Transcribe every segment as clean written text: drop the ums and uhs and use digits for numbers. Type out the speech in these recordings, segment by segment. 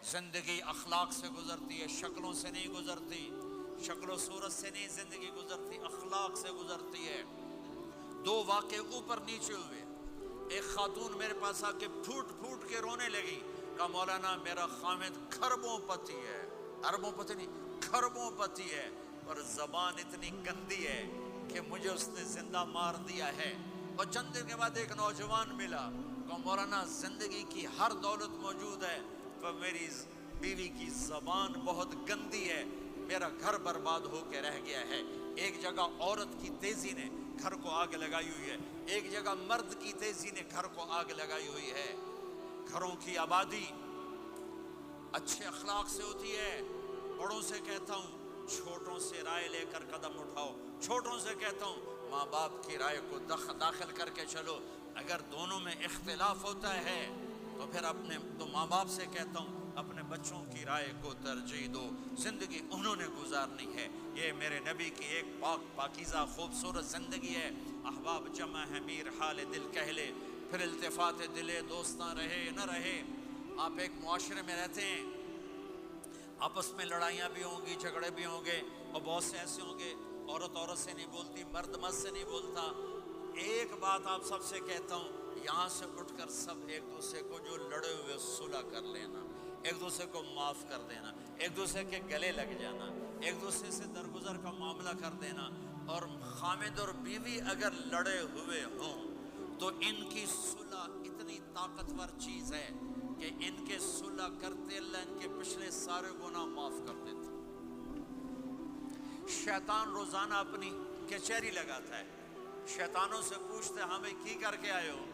زندگی اخلاق سے گزرتی ہے، شکلوں سے نہیں گزرتی، شکل و صورت سے نہیں زندگی گزرتی، اخلاق سے گزرتی ہے۔ دو واقعے اوپر نیچے ہوئے، ایک خاتون میرے پاس آ کے پھوٹ پھوٹ کے رونے لگی، کہا مولانا میرا خامد کھربوں پتی ہے، اربوں پتی نہیں، کھربوں پتی ہے، اور زبان اتنی گندی ہے کہ مجھے اس نے زندہ مار دیا ہے۔ اور چند دن کے بعد ایک نوجوان ملا، کہا مولانا زندگی کی ہر دولت موجود ہے پر میری بیوی کی زبان بہت گندی ہے، میرا گھر برباد ہو کے رہ گیا ہے۔ ایک جگہ عورت کی تیزی نے گھر کو آگ لگائی ہوئی ہے، ایک جگہ مرد کی تیزی نے گھر کو آگ لگائی ہوئی ہے۔ گھروں کی آبادی اچھے اخلاق سے ہوتی ہے۔ بڑوں سے کہتا ہوں چھوٹوں سے رائے لے کر قدم اٹھاؤ، چھوٹوں سے کہتا ہوں ماں باپ کی رائے کو داخل کر کے چلو۔ اگر دونوں میں اختلاف ہوتا ہے تو پھر تو ماں باپ سے کہتا ہوں اپنے بچوں کی رائے کو ترجیح دو، زندگی انہوں نے گزارنی ہے۔ یہ میرے نبی کی ایک پاکیزہ خوبصورت زندگی ہے۔ احباب جمع ہے میر حال دل کہلے، پھر التفات دلے دوستاں رہے نہ رہے۔ آپ ایک معاشرے میں رہتے ہیں، آپس میں لڑائیاں بھی ہوں گی، جھگڑے بھی ہوں گے، اور بہت سے ایسے ہوں گے عورت عورت سے نہیں بولتی، مرد مرد سے نہیں بولتا۔ ایک بات آپ سب سے کہتا ہوں، یہاں سے اٹھ کر سب ایک دوسرے کو جو لڑے ہوئے صلح کر لینا، ایک دوسرے کو معاف کر دینا، ایک دوسرے کے گلے لگ جانا، ایک دوسرے سے درگزر کا معاملہ کر دینا۔ اور خامد اور بیوی اگر لڑے ہوئے ہوں تو ان کی صلح اتنی طاقتور چیز ہے کہ ان کے صلح کرتے اللہ ان کے پچھلے سارے گناہ معاف کر دیتے۔ شیطان روزانہ اپنی کچہری لگاتا ہے، شیطانوں سے پوچھتے ہمیں کی کر کے آئے ہو؟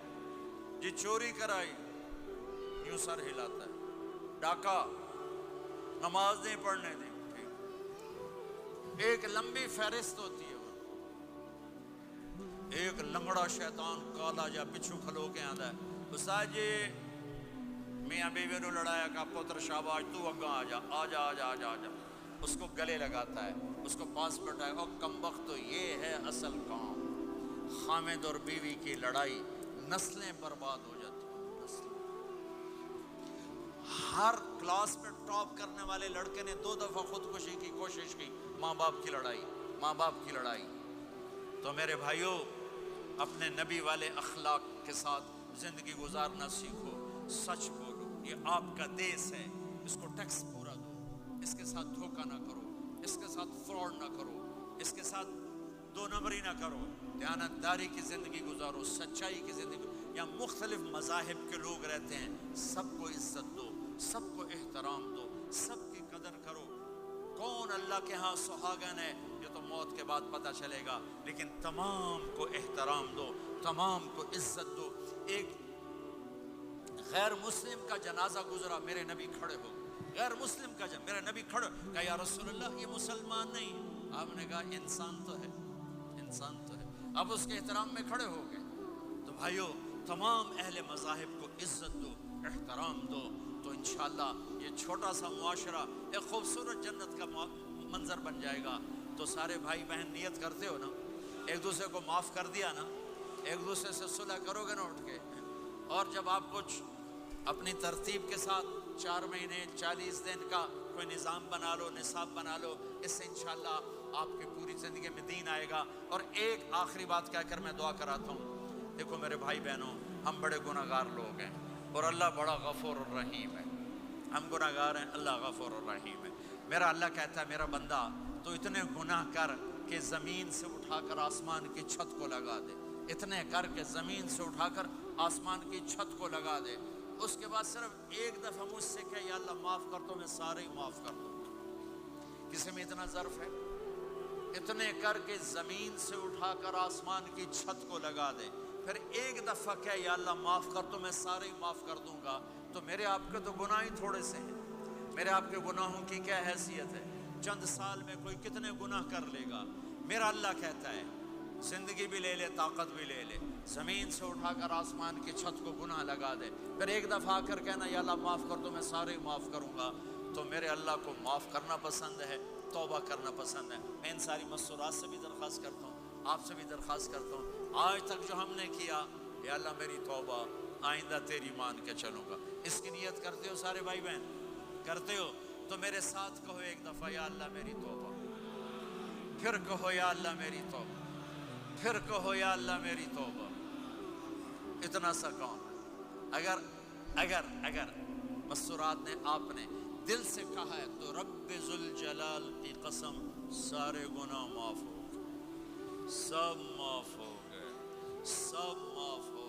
جی چوری کرائی، یوں سر ہلاتا ہے، ڈاکہ، نماز نہیں پڑھنے دی، ایک لمبی فہرست ہوتی ہے۔ ایک لنگڑا شیطان کالا جا پچھو کھلو کے آندا ہے، استاد جی میاں بیوی نے لڑایا، کہا پتر شاباش تو اگاں آ جا آ جا آ جا آ جا آ جا، اس کو گلے لگاتا ہے، اس کو پاس بٹھائے، اور کمبخت تو یہ ہے اصل کام۔ خامد اور بیوی کی لڑائی نسلیں برباد ہو جاتی ہیں، نسلیں۔ ہر کلاس میں ٹاپ کرنے والے لڑکے نے 2 دفعہ خودکشی کی کوشش کی، ماں باپ کی لڑائی، ماں باپ کی لڑائی۔ تو میرے بھائیوں اپنے نبی والے اخلاق کے ساتھ زندگی گزارنا سیکھو، سچ بولو، یہ آپ کا دیس ہے، اس کو ٹیکس پورا دو، اس کے ساتھ دھوکہ نہ کرو، اس کے ساتھ فراڈ نہ کرو، اس کے ساتھ 2 نمبری نہ کرو، دیانتداری کی زندگی گزارو، سچائی کی زندگی۔ یہاں مختلف مذاہب کے لوگ رہتے ہیں، سب کو عزت دو، سب کو احترام دو، سب کی قدر کرو۔ کون اللہ کے ہاں سہاگن ہے یہ تو موت کے بعد پتہ چلے گا، لیکن تمام کو احترام دو، تمام کو عزت دو۔ ایک غیر مسلم کا جنازہ گزرا، میرے نبی کھڑے ہو گئے، غیر مسلم کا میرے نبی کھڑے، کہا یا رسول اللہ یہ مسلمان نہیں، آپ نے کہا انسان تو ہے، انسان تو ہے، اب اس کے احترام میں کھڑے ہو گئے۔ تو بھائیو تمام اہل مذاہب کو عزت دو، احترام دو، تو انشاءاللہ یہ چھوٹا سا معاشرہ ایک خوبصورت جنت کا منظر بن جائے گا۔ تو سارے بھائی بہن نیت کرتے ہو نا، ایک دوسرے کو معاف کر دیا نا، ایک دوسرے سے صلح کرو گے نا اٹھ کے، اور جب آپ کچھ اپنی ترتیب کے ساتھ 4 مہینے 40 دن کا کوئی نظام بنا لو، نصاب بنا لو، اس سے انشاءاللہ آپ کی پوری زندگی میں دین آئے گا۔ اور ایک آخری بات کہہ کر میں دعا کراتا ہوں، دیکھو میرے بھائی بہنوں، ہم بڑے گناہ گار لوگ ہیں اور اللہ بڑا غفور الرحیم ہے۔ ہم گناہ گار ہیں، اللہ غفور الرحیم ہے۔ میرا اللہ کہتا ہے میرا بندہ تو اتنے گناہ کر کہ زمین سے اٹھا کر آسمان کی چھت کو لگا دے، اتنے کر کے زمین سے اٹھا کر آسمان کی چھت کو لگا دے، اس کے بعد صرف ایک دفعہ مجھ سے کہ یا اللہ معاف کر تو میں سارے ہی معاف کر دوں۔ کسی میں اتنا ظرف ہے؟ اتنے کر کے زمین سے اٹھا کر آسمان کی چھت کو لگا دے، پھر ایک دفعہ کہ یا اللہ معاف کر تو میں سارے ہی معاف کر دوں گا۔ تو میرے آپ کے تو گناہ ہی تھوڑے سے ہیں، میرے آپ کے گناہوں کی کیا حیثیت ہے؟ چند سال میں کوئی کتنے گناہ کر لے گا۔ میرا اللہ کہتا ہے زندگی بھی لے لے، طاقت بھی لے لے، زمین سے اٹھا کر آسمان کی چھت کو گناہ لگا دے، پھر ایک دفعہ آ کر کہنا یا اللہ معاف کر تو میں سارے ہی معاف کروں گا۔ تو میرے اللہ کو معاف کرنا پسند ہے، توبہ کرنا پسند ہے۔ میں ان ساری مسورات سے بھی درخواست کرتا ہوں، آپ سے بھی درخواست کرتا ہوں، آج تک جو ہم نے کیا یا اللہ میری توبہ، آئندہ تیری مان کے چلوں گا، اس کی نیت کرتے ہو سارے بھائی بہن؟ کرتے ہو تو میرے ساتھ کہو ایک دفعہ یا اللہ میری توبہ، پھر کہو یا اللہ میری توبہ، پھر کہو یا اللہ میری توبہ۔ اتنا سا کام اگر مسورات نے آپ نے دل سے کہا ہے تو رب ذوالجلال کی قسم سارے گناہ معاف ہو گئے، سب معاف ہو گئے، سب معاف ہو